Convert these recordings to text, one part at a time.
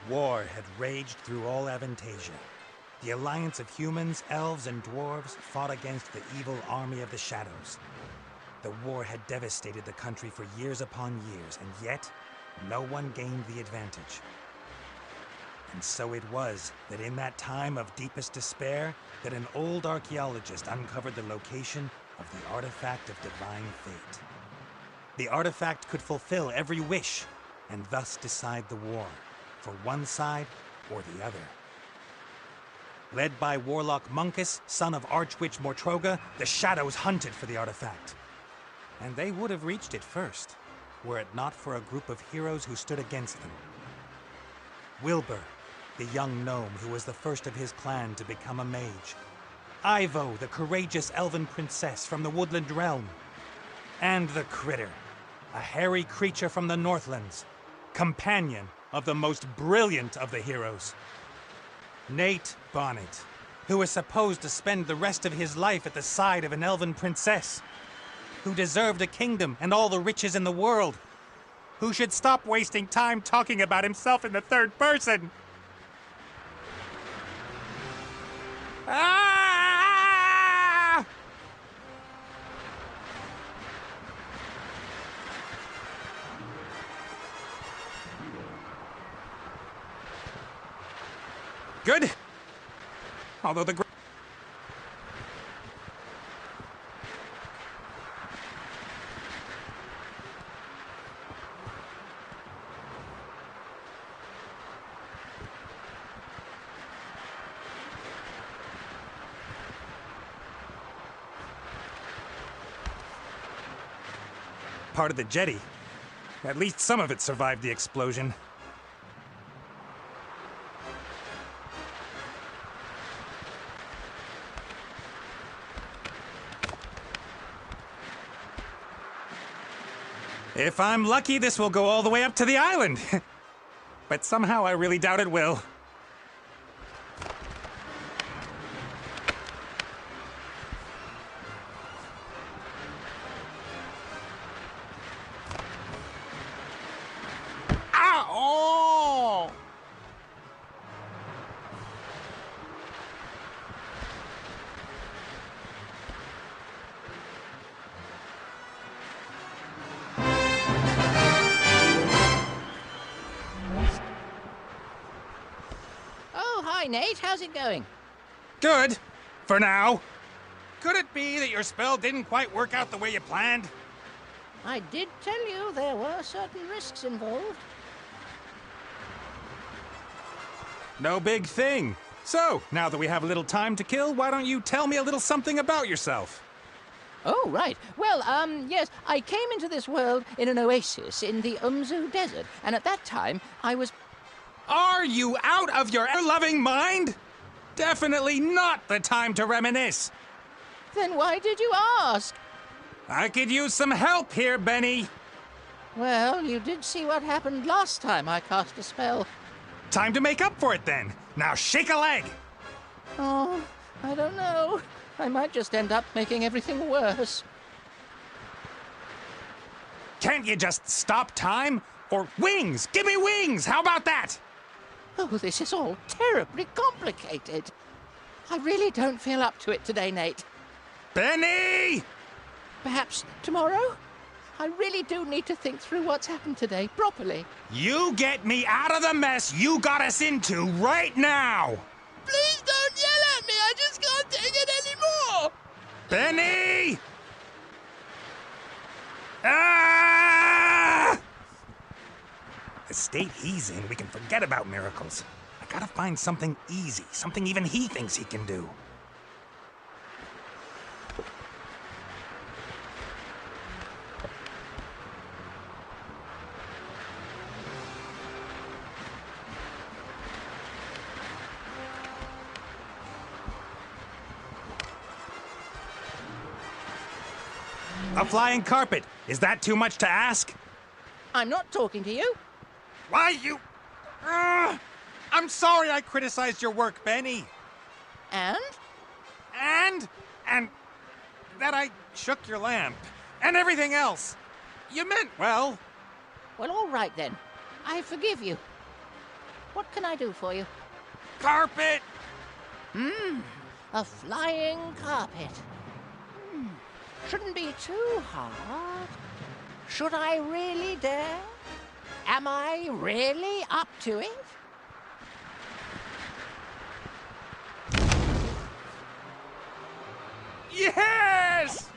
War had raged through all Aventásia. The alliance of humans, elves, and dwarves fought against the evil army of the shadows. The war had devastated the country for years upon years, and yet, no one gained the advantage. And so it was that in that time of deepest despair, that an old archaeologist uncovered the location of the artifact of divine fate. The artifact could fulfill every wish, and thus decide the war, for one side or the other. Led by Warlock Munkus, son of Archwitch Mortroga, the Shadows hunted for the artifact. And they would have reached it first, were it not for a group of heroes who stood against them. Wilbur, the young gnome who was the first of his clan to become a mage. Ivo, the courageous elven princess from the Woodland Realm. And the Critter, a hairy creature from the Northlands, companion of the most brilliant of the heroes. Nate Bonnet, who was supposed to spend the rest of his life at the side of an elven princess, who deserved a kingdom and all the riches in the world, who should stop wasting time talking about himself in the third person. Ah! Good. Although the part of the jetty. At least some of it survived the explosion. If I'm lucky, this will go all the way up to the island. But somehow I really doubt it will. Ow! Oh, hi, Nate. How's it going? Good. For now. Could it be that your spell didn't quite work out the way you planned? I did tell you there were certain risks involved. No big thing. So, now that we have a little time to kill, why don't you tell me a little something about yourself? Oh, right. Well, yes, I came into this world in an oasis in the Umzu Desert, and at that time, I was... Are you out of your loving mind? Definitely not the time to reminisce. Then why did you ask? I could use some help here, Benny. Well, you did see what happened last time I cast a spell. Time to make up for it then. Now shake a leg. Oh, I don't know. I might just end up making everything worse. Can't you just stop time? Or wings! Give me wings! How about that? Oh, this is all terribly complicated. I really don't feel up to it today, Nate. Benny! Perhaps tomorrow? I really do need to think through what's happened today properly. You get me out of the mess you got us into right now! Please don't yell at me! I just can't take it anymore! Benny! Ah! The state he's in, we can forget about miracles. I gotta find something easy, something even he thinks he can do. A flying carpet. Is that too much to ask? I'm not talking to you. Why, you... I'm sorry I criticized your work, Benny. And? And that I shook your lamp. And everything else. You meant well. Well, all right then. I forgive you. What can I do for you? Carpet! A flying carpet. Shouldn't be too hard. Should I really dare? Am I really up to it? Yes!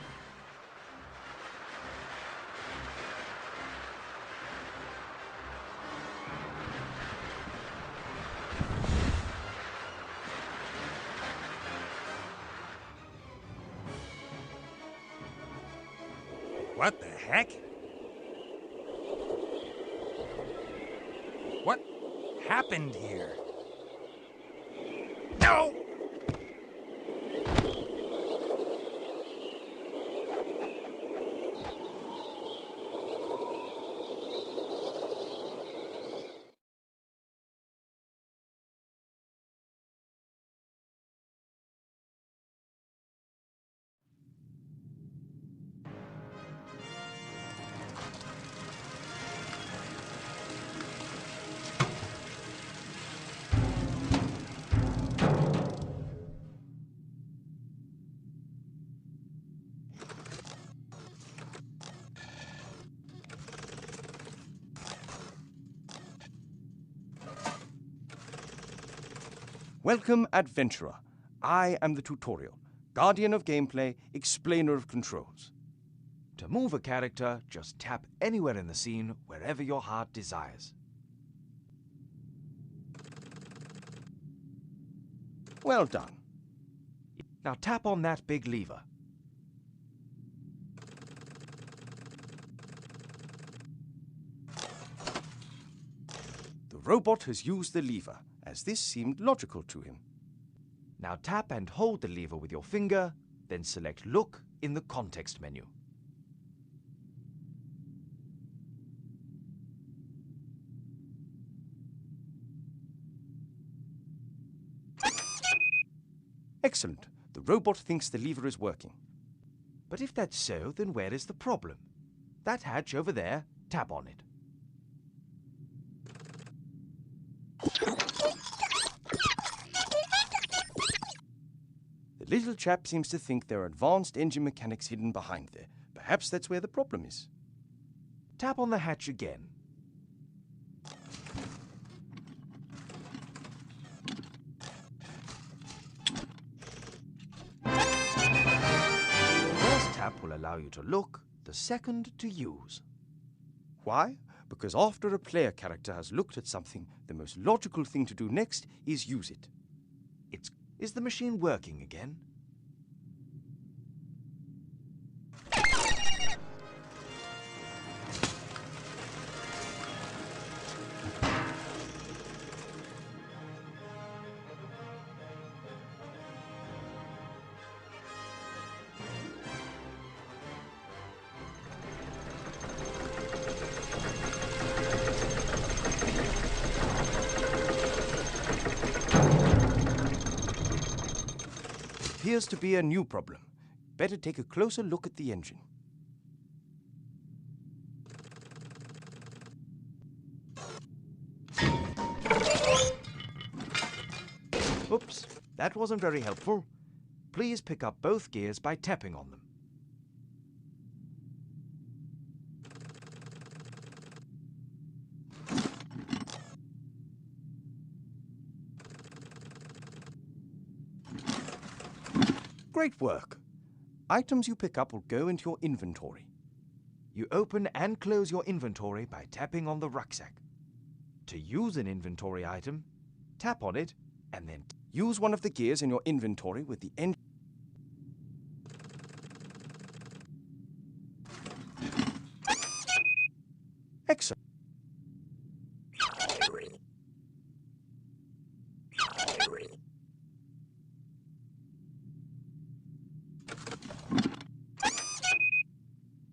What the heck? What happened here? No! Welcome, adventurer. I am the tutorial, guardian of gameplay, explainer of controls. To move a character, just tap anywhere in the scene, wherever your heart desires. Well done. Now tap on that big lever. The robot has used the lever, as this seemed logical to him. Now tap and hold the lever with your finger, then select Look in the context menu. Excellent. The robot thinks the lever is working. But if that's so, then where is the problem? That hatch over there, tap on it. The little chap seems to think there are advanced engine mechanics hidden behind there. Perhaps that's where the problem is. Tap on the hatch again. The first tap will allow you to look, the second to use. Why? Because after a player character has looked at something, the most logical thing to do next is use it. Is the machine working again? Appears to be a new problem. Better take a closer look at the engine. Oops, that wasn't very helpful. Please pick up both gears by tapping on them. Great work. Items you pick up will go into your inventory. You open and close your inventory by tapping on the rucksack. To use an inventory item, tap on it and then Use one of the gears in your inventory with the engine. Excellent.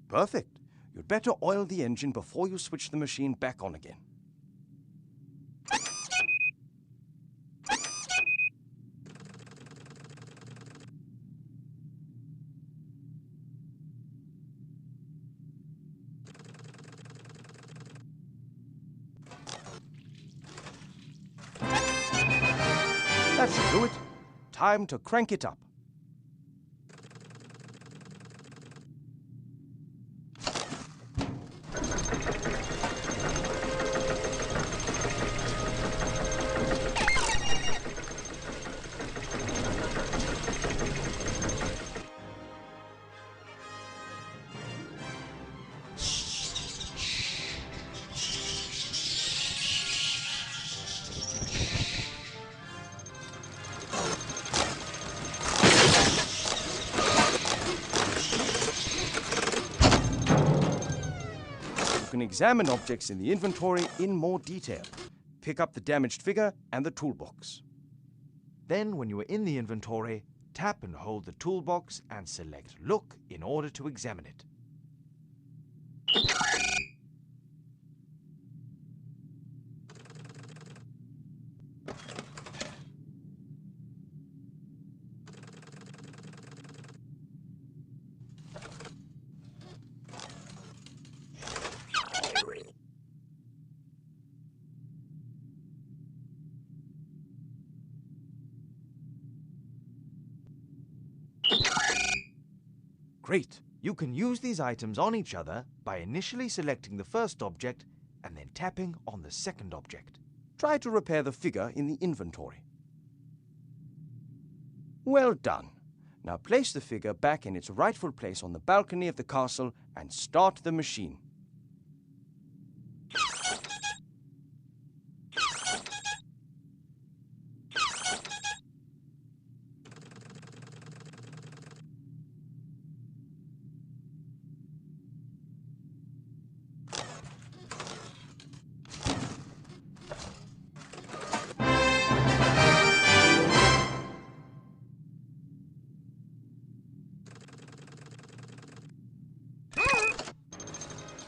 Perfect. You'd better oil the engine before you switch the machine back on again. That should do it. Time to crank it up. You can examine objects in the inventory in more detail. Pick up the damaged figure and the toolbox. Then, when you are in the inventory, tap and hold the toolbox and select Look in order to examine it. Great! You can use these items on each other by initially selecting the first object and then tapping on the second object. Try to repair the figure in the inventory. Well done. Now place the figure back in its rightful place on the balcony of the castle and start the machine.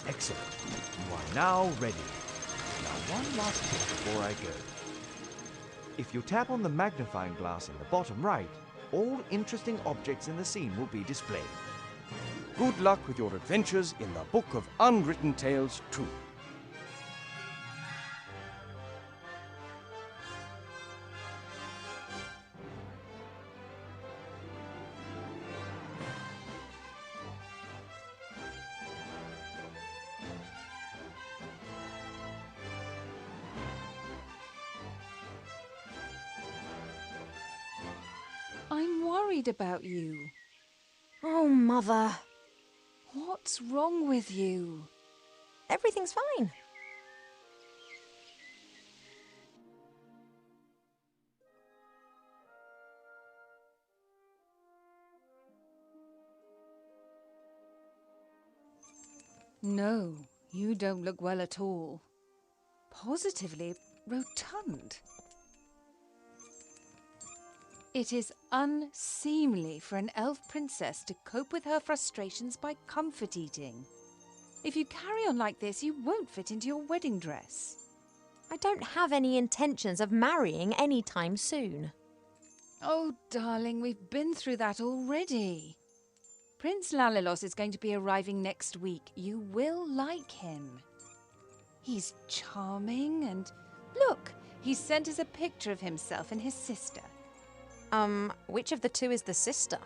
Excellent. You are now ready. Now, one last tip before I go. If you tap on the magnifying glass in the bottom right, all interesting objects in the scene will be displayed. Good luck with your adventures in the Book of Unwritten Tales 2. I'm worried about you. Oh, Mother. What's wrong with you? Everything's fine. No, you don't look well at all. Positively rotund. It is unseemly for an elf princess to cope with her frustrations by comfort eating. If you carry on like this, you won't fit into your wedding dress. I don't have any intentions of marrying anytime soon. Oh, darling, we've been through that already. Prince Lalilos is going to be arriving next week. You will like him. He's charming and... Look, he sent us a picture of himself and his sister. Which of the two is the sister?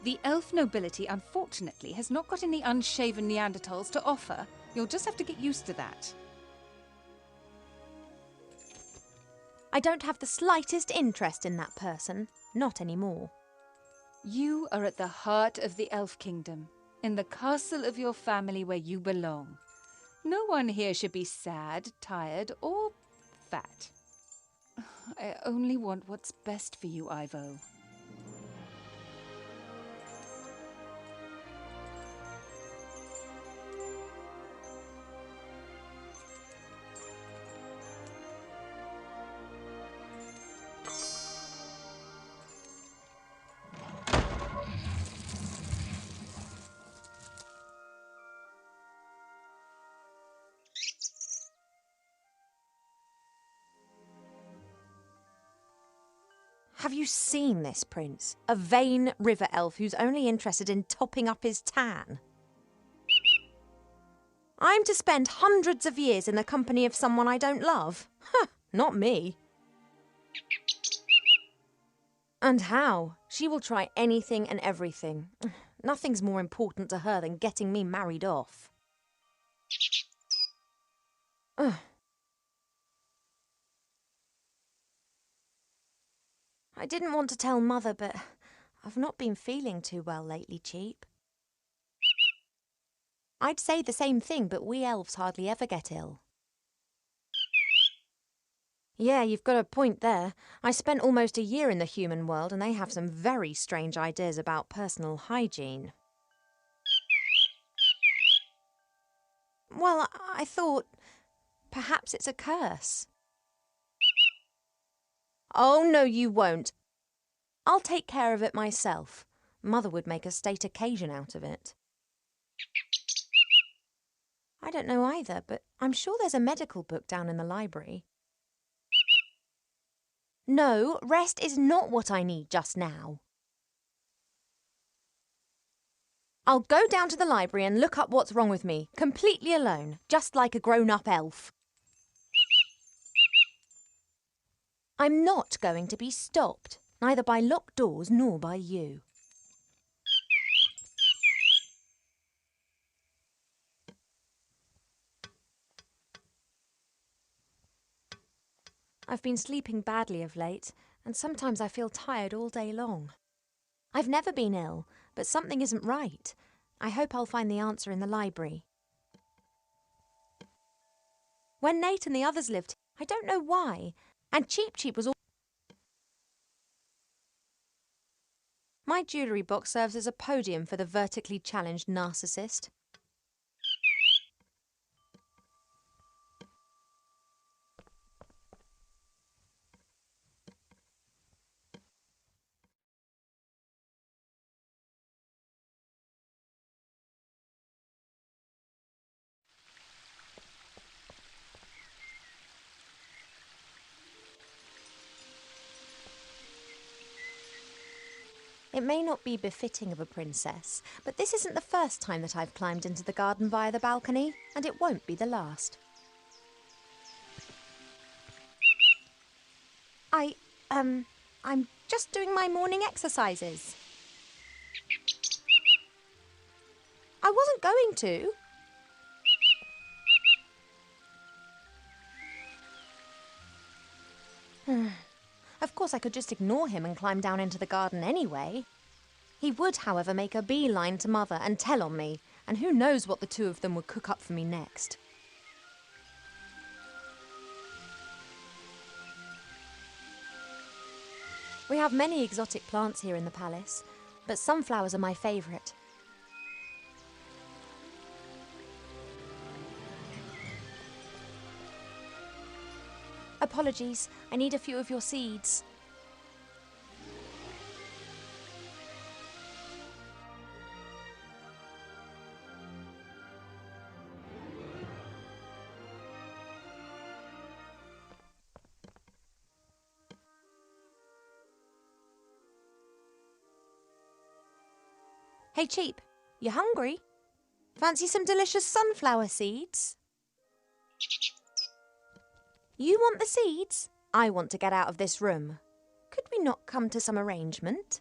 The elf nobility, unfortunately, has not got any unshaven Neanderthals to offer. You'll just have to get used to that. I don't have the slightest interest in that person. Not anymore. You are at the heart of the elf kingdom, in the castle of your family where you belong. No one here should be sad, tired, or fat. I only want what's best for you, Ivo. Have you seen this prince? A vain river elf who's only interested in topping up his tan. I'm to spend hundreds of years in the company of someone I don't love? Huh, not me. And how? She will try anything and everything. Nothing's more important to her than getting me married off. Ugh. I didn't want to tell Mother, but I've not been feeling too well lately, Cheap. I'd say the same thing, but we elves hardly ever get ill. Yeah, you've got a point there. I spent almost a year in the human world and they have some very strange ideas about personal hygiene. Well, I thought perhaps it's a curse. Oh, no, you won't. I'll take care of it myself. Mother would make a state occasion out of it. I don't know either, but I'm sure there's a medical book down in the library. No, rest is not what I need just now. I'll go down to the library and look up what's wrong with me, completely alone, just like a grown-up elf. I'm not going to be stopped, neither by locked doors nor by you. I've been sleeping badly of late, and sometimes I feel tired all day long. I've never been ill, but something isn't right. I hope I'll find the answer in the library. When Nate and the others lived, I don't know why, and Cheap was all... My jewellery box serves as a podium for the vertically challenged narcissist. It may not be befitting of a princess, but this isn't the first time that I've climbed into the garden via the balcony, and it won't be the last. I'm just doing my morning exercises. I wasn't going to. Of course, I could just ignore him and climb down into the garden anyway. He would, however, make a beeline to Mother and tell on me, and who knows what the two of them would cook up for me next. We have many exotic plants here in the palace, but sunflowers are my favourite. Apologies, I need a few of your seeds. Hey, Cheap, you hungry? Fancy some delicious sunflower seeds? You want the seeds? I want to get out of this room. Could we not come to some arrangement?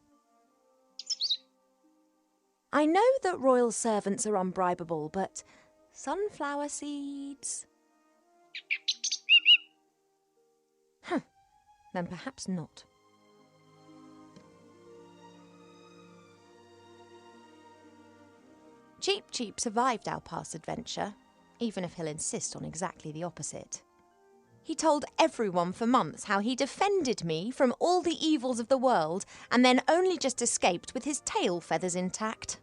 I know that royal servants are unbribable, but sunflower seeds? Then perhaps not. Cheap survived our past adventure, even if he'll insist on exactly the opposite. He told everyone for months how he defended me from all the evils of the world and then only just escaped with his tail feathers intact.